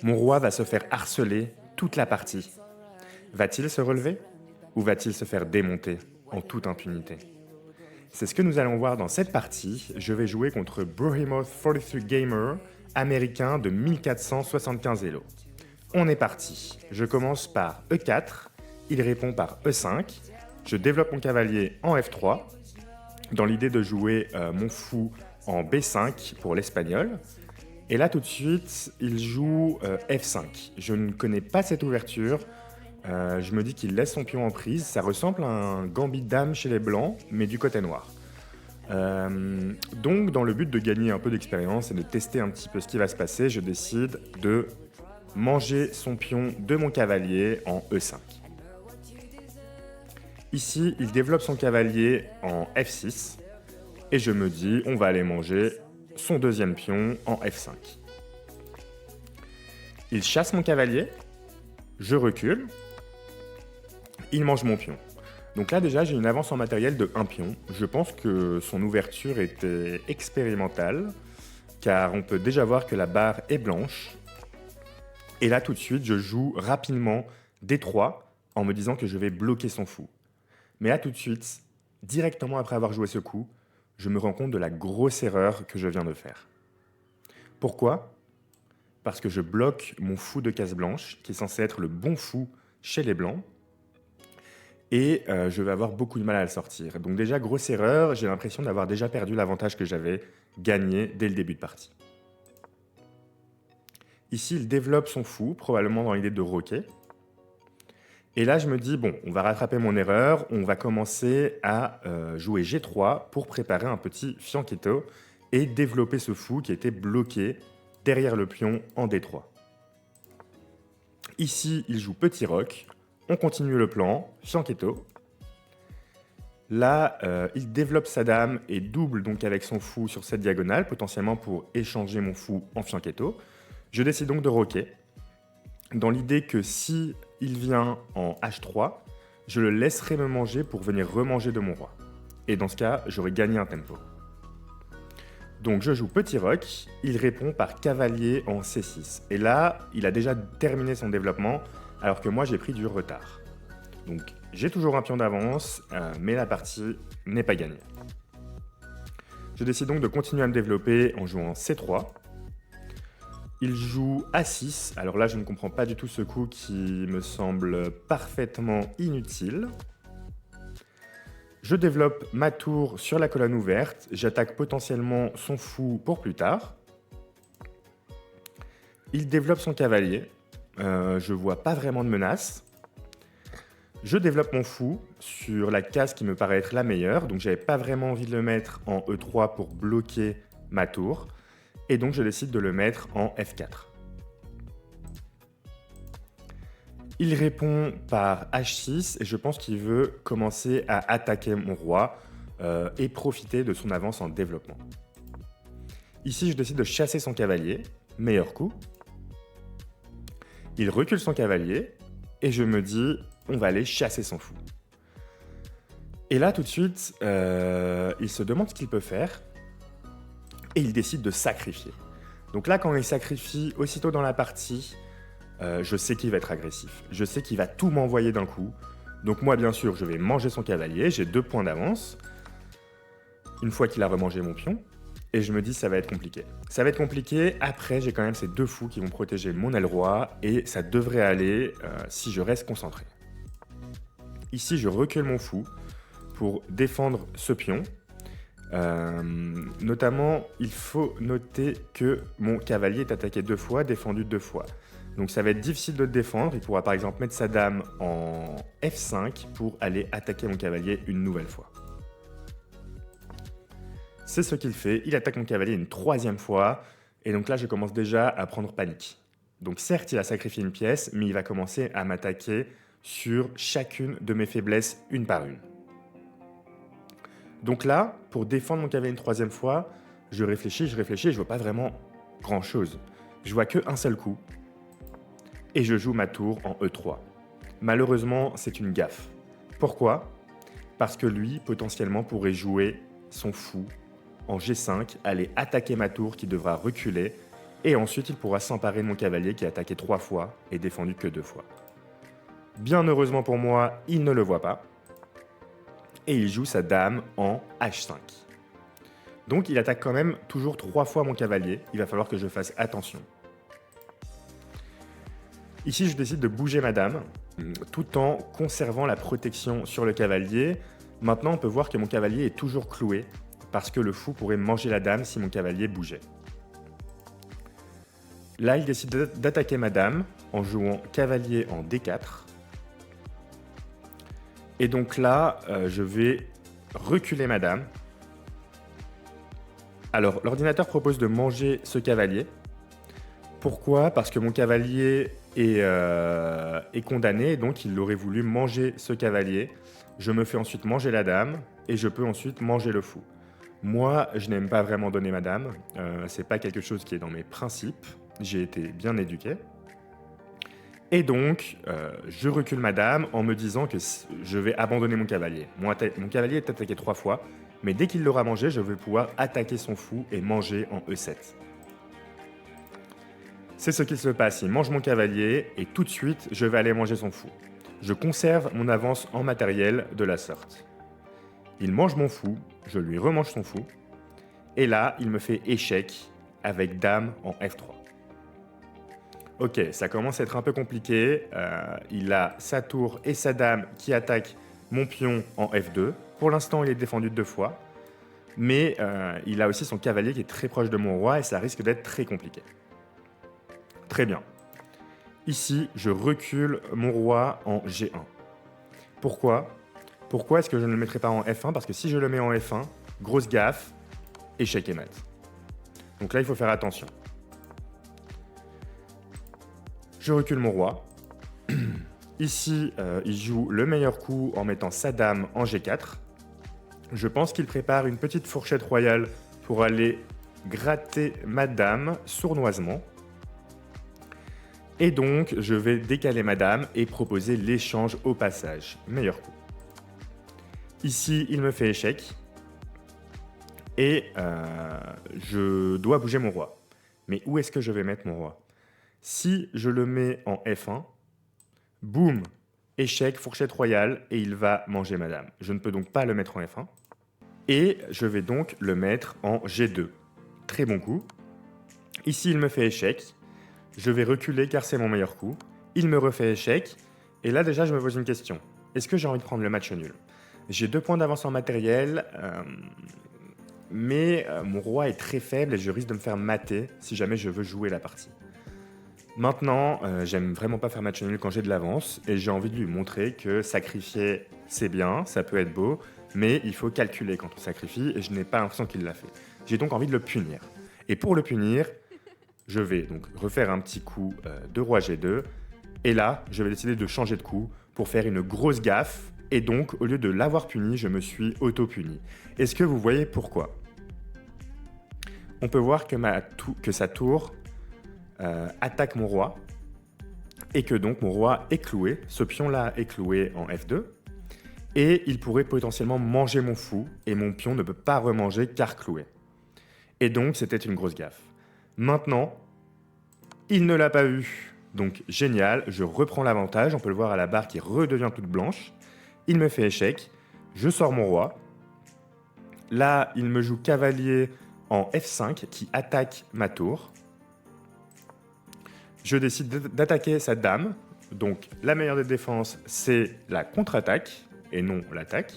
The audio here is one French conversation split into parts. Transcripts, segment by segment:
Mon roi va se faire harceler toute la partie. Va-t-il se relever ou va-t-il se faire démonter en toute impunité? C'est ce que nous allons voir dans cette partie. Je vais jouer contre Behemoth 43 Gamer, américain de 1475 Elo. On est parti. Je commence par E4, il répond par E5. Je développe mon cavalier en F3, dans l'idée de jouer mon fou en B5 pour l'espagnol. Et là, tout de suite, il joue F5. Je ne connais pas cette ouverture. Je me dis qu'il laisse son pion en prise. Ça ressemble à un gambit de dame chez les blancs, mais du côté noir. Donc, dans le but de gagner un peu d'expérience et de tester un petit peu ce qui va se passer, je décide de manger son pion de mon cavalier en E5. Ici, il développe son cavalier en F6. Et je me dis, on va aller manger son deuxième pion en F5. Il chasse mon cavalier, je recule, il mange mon pion. Donc là déjà j'ai une avance en matériel de 1 pion. Je pense que son ouverture était expérimentale, car on peut déjà voir que la barre est blanche. Et là tout de suite je joue rapidement D3 en me disant que je vais bloquer son fou. Mais là tout de suite, directement après avoir joué ce coup, je me rends compte de la grosse erreur que je viens de faire. Pourquoi ? Parce que je bloque mon fou de case blanche, qui est censé être le bon fou chez les blancs, et je vais avoir beaucoup de mal à le sortir. Donc déjà, grosse erreur, j'ai l'impression d'avoir déjà perdu l'avantage que j'avais gagné dès le début de partie. Ici, il développe son fou, probablement dans l'idée de roquer. Et là, je me dis, bon, on va rattraper mon erreur, on va commencer à jouer G3 pour préparer un petit fianchetto et développer ce fou qui était bloqué derrière le pion en D3. Ici, il joue petit roc, on continue le plan, fianchetto. Là, il développe sa dame et double donc avec son fou sur cette diagonale, potentiellement pour échanger mon fou en fianchetto. Je décide donc de roquer, dans l'idée que si il vient en H3, je le laisserai me manger pour venir remanger de mon roi. Et dans ce cas, j'aurai gagné un tempo. Donc je joue petit roc, il répond par cavalier en C6. Et là, il a déjà terminé son développement, alors que moi j'ai pris du retard. Donc j'ai toujours un pion d'avance, mais la partie n'est pas gagnée. Je décide donc de continuer à me développer en jouant C3. Il joue A6, alors là je ne comprends pas du tout ce coup qui me semble parfaitement inutile. Je développe ma tour sur la colonne ouverte, j'attaque potentiellement son fou pour plus tard. Il développe son cavalier, je vois pas vraiment de menace. Je développe mon fou sur la case qui me paraît être la meilleure, donc j'avais pas vraiment envie de le mettre en E3 pour bloquer ma tour. Et donc je décide de le mettre en F4. Il répond par H6 et je pense qu'il veut commencer à attaquer mon roi et profiter de son avance en développement. Ici je décide de chasser son cavalier, meilleur coup. Il recule son cavalier et je me dis on va aller chasser son fou. Et là tout de suite il se demande ce qu'il peut faire. Et il décide de sacrifier. Donc là, quand il sacrifie aussitôt dans la partie, je sais qu'il va être agressif. Je sais qu'il va tout m'envoyer d'un coup. Donc moi, bien sûr, je vais manger son cavalier. J'ai 2 points d'avance. Une fois qu'il a remangé mon pion. Et je me dis, ça va être compliqué. Ça va être compliqué. Après, j'ai quand même ces 2 fous qui vont protéger mon aile roi. Et ça devrait aller si je reste concentré. Ici, je recule mon fou pour défendre ce pion. Notamment, il faut noter que mon cavalier est attaqué 2 fois, défendu 2 fois. Donc ça va être difficile de le défendre. Il pourra par exemple mettre sa dame en F5 pour aller attaquer mon cavalier une nouvelle fois. C'est ce qu'il fait. Il attaque mon cavalier une 3e fois. Et donc là, je commence déjà à prendre panique. Donc certes, il a sacrifié une pièce, mais il va commencer à m'attaquer sur chacune de mes faiblesses une par une. Donc là, pour défendre mon cavalier une 3e fois, je réfléchis, et je vois pas vraiment grand chose. Je vois qu'un seul coup. Et je joue ma tour en E3. Malheureusement, c'est une gaffe. Pourquoi ? Parce que lui, potentiellement, pourrait jouer son fou en G5, aller attaquer ma tour qui devra reculer Et ensuite, il pourra s'emparer de mon cavalier qui a attaqué 3 fois et défendu que 2 fois. Bien heureusement pour moi, il ne le voit pas. Et il joue sa dame en H5. Donc il attaque quand même toujours 3 fois mon cavalier. Il va falloir que je fasse attention. Ici, je décide de bouger ma dame, tout en conservant la protection sur le cavalier. Maintenant, on peut voir que mon cavalier est toujours cloué, parce que le fou pourrait manger la dame si mon cavalier bougeait. Là, il décide d'attaquer ma dame en jouant cavalier en D4. Et donc là, je vais reculer ma dame. Alors, l'ordinateur propose de manger ce cavalier. Pourquoi ? Parce que mon cavalier est condamné, donc il aurait voulu manger ce cavalier. Je me fais ensuite manger la dame, et je peux ensuite manger le fou. Moi, je n'aime pas vraiment donner ma dame. C'est pas quelque chose qui est dans mes principes. J'ai été bien éduqué. Et donc, je recule ma dame en me disant que je vais abandonner mon cavalier. Mon cavalier est attaqué 3 fois, mais dès qu'il l'aura mangé, je vais pouvoir attaquer son fou et manger en E7. C'est ce qui se passe, il mange mon cavalier et tout de suite, je vais aller manger son fou. Je conserve mon avance en matériel de la sorte. Il mange mon fou, je lui remange son fou, et là, il me fait échec avec dame en F3. Ok, ça commence à être un peu compliqué. Il a sa tour et sa dame qui attaquent mon pion en F2. Pour l'instant, il est défendu 2 fois. Mais il a aussi son cavalier qui est très proche de mon roi et ça risque d'être très compliqué. Très bien. Ici, je recule mon roi en G1. Pourquoi ? Pourquoi est-ce que je ne le mettrai pas en F1 ? Parce que si je le mets en F1, grosse gaffe, échec et mat. Donc là, il faut faire attention. Je recule mon roi. Ici, il joue le meilleur coup en mettant sa dame en G4. Je pense qu'il prépare une petite fourchette royale pour aller gratter ma dame sournoisement. Et donc, je vais décaler ma dame et proposer l'échange au passage. Meilleur coup. Ici, il me fait échec. Et je dois bouger mon roi. Mais où est-ce que je vais mettre mon roi ? Si je le mets en F1, boum, échec, fourchette royale, et il va manger ma dame. Je ne peux donc pas le mettre en F1. Et je vais donc le mettre en G2. Très bon coup. Ici, il me fait échec. Je vais reculer car c'est mon meilleur coup. Il me refait échec. Et là, déjà, je me pose une question. Est-ce que j'ai envie de prendre le match nul ? J'ai 2 points d'avance en matériel, mais mon roi est très faible et je risque de me faire mater si jamais je veux jouer la partie. Maintenant, j'aime vraiment pas faire match nul quand j'ai de l'avance et j'ai envie de lui montrer que sacrifier, c'est bien, ça peut être beau, mais il faut calculer quand on sacrifie et je n'ai pas l'impression qu'il l'a fait. J'ai donc envie de le punir. Et pour le punir, je vais donc refaire un petit coup de roi G2 et là, je vais décider de changer de coup pour faire une grosse gaffe et donc, au lieu de l'avoir puni, je me suis auto-puni. Est-ce que vous voyez pourquoi ? On peut voir que sa tour attaque mon roi et que donc mon roi est cloué. Ce pion-là est cloué en F2 et il pourrait potentiellement manger mon fou et mon pion ne peut pas remanger car cloué. Et donc c'était une grosse gaffe. Maintenant, il ne l'a pas vu, donc génial, je reprends l'avantage, on peut le voir à la barre qui redevient toute blanche. Il me fait échec, je sors mon roi. Là, il me joue cavalier en F5 qui attaque ma tour. Je décide d'attaquer sa dame. Donc la meilleure des défenses, c'est la contre-attaque et non l'attaque.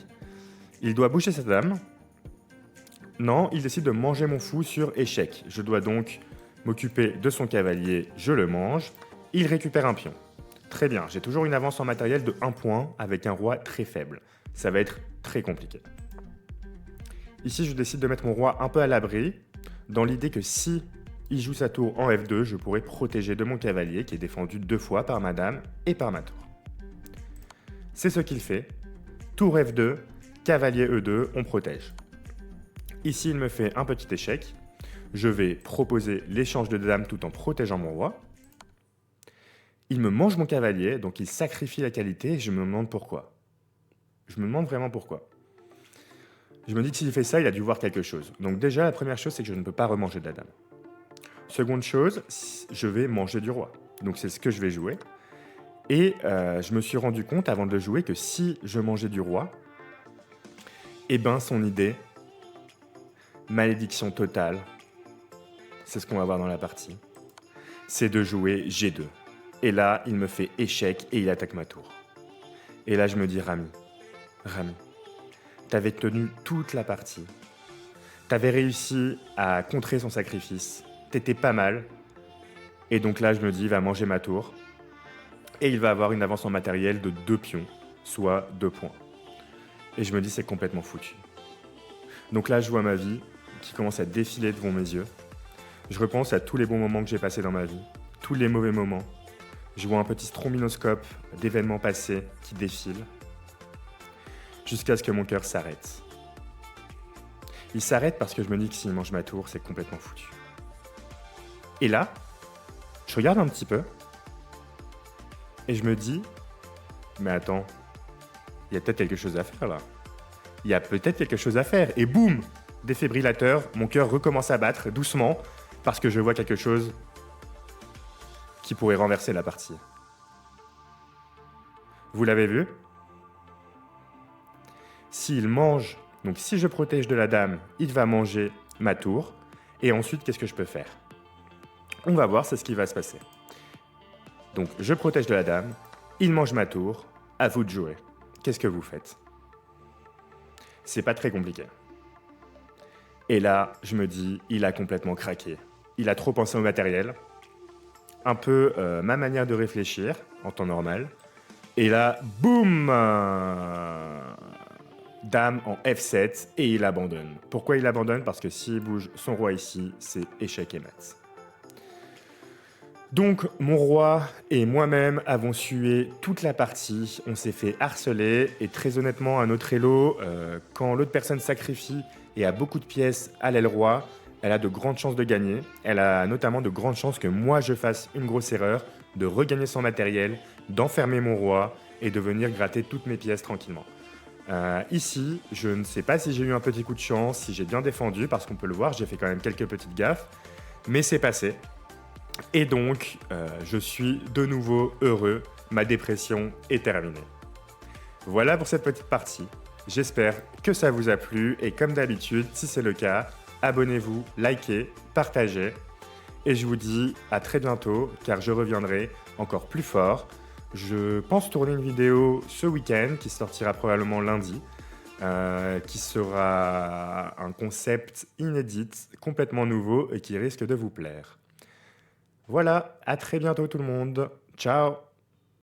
Il doit bouger sa dame. Non, il décide de manger mon fou sur échec. Je dois donc m'occuper de son cavalier, je le mange. Il récupère un pion. Très bien, j'ai toujours une avance en matériel de 1 point avec un roi très faible. Ça va être très compliqué. Ici, je décide de mettre mon roi un peu à l'abri, dans l'idée que si il joue sa tour en F2, je pourrais protéger de mon cavalier qui est défendu 2 fois par ma dame et par ma tour. C'est ce qu'il fait. Tour F2, cavalier E2, on protège. Ici, il me fait un petit échec. Je vais proposer l'échange de dames tout en protégeant mon roi. Il me mange mon cavalier, donc il sacrifie la qualité et je me demande pourquoi. Je me demande vraiment pourquoi. Je me dis que s'il fait ça, il a dû voir quelque chose. Donc déjà, la première chose, c'est que je ne peux pas remanger de la dame. Seconde chose, je vais manger du roi. Donc c'est ce que je vais jouer. Et je me suis rendu compte avant de jouer que si je mangeais du roi, eh ben son idée, malédiction totale, c'est ce qu'on va voir dans la partie, c'est de jouer G2. Et là, il me fait échec et il attaque ma tour. Et là, je me dis, Rami, t'avais tenu toute la partie. T'avais réussi à contrer son sacrifice. T'étais pas mal. Et donc là, je me dis, il va manger ma tour. Et il va avoir une avance en matériel de 2 pions, soit 2 points. Et je me dis, c'est complètement foutu. Donc là, je vois ma vie qui commence à défiler devant mes yeux. Je repense à tous les bons moments que j'ai passés dans ma vie, tous les mauvais moments. Je vois un petit strombinoscope d'événements passés qui défilent, jusqu'à ce que mon cœur s'arrête. Il s'arrête parce que je me dis que s'il mange ma tour, c'est complètement foutu. Et là, je regarde un petit peu, et je me dis, mais attends, il y a peut-être quelque chose à faire là. Il y a peut-être quelque chose à faire. Et boum, défibrillateur, mon cœur recommence à battre doucement, parce que je vois quelque chose qui pourrait renverser la partie. Vous l'avez vu ? S'il mange, donc si je protège de la dame, il va manger ma tour. Et ensuite, qu'est-ce que je peux faire ? On va voir, c'est ce qui va se passer. Donc, je protège de la dame, il mange ma tour, à vous de jouer. Qu'est-ce que vous faites ? C'est pas très compliqué. Et là, je me dis, il a complètement craqué. Il a trop pensé au matériel. Un peu ma manière de réfléchir, en temps normal. Et là, boum, dame en F7 et il abandonne. Pourquoi il abandonne ? Parce que s'il bouge son roi ici, c'est échec et mat. Donc mon roi et moi-même avons sué toute la partie, on s'est fait harceler et très honnêtement à notre elo, quand l'autre personne sacrifie et a beaucoup de pièces à l'aile roi, elle a de grandes chances de gagner. Elle a notamment de grandes chances que moi je fasse une grosse erreur, de regagner son matériel, d'enfermer mon roi et de venir gratter toutes mes pièces tranquillement. Ici, je ne sais pas si j'ai eu un petit coup de chance, si j'ai bien défendu, parce qu'on peut le voir, j'ai fait quand même quelques petites gaffes, mais c'est passé. Et donc, je suis de nouveau heureux, ma dépression est terminée. Voilà pour cette petite partie. J'espère que ça vous a plu et comme d'habitude, si c'est le cas, abonnez-vous, likez, partagez. Et je vous dis à très bientôt car je reviendrai encore plus fort. Je pense tourner une vidéo ce week-end qui sortira probablement lundi, qui sera un concept inédit, complètement nouveau et qui risque de vous plaire. Voilà, à très bientôt tout le monde. Ciao!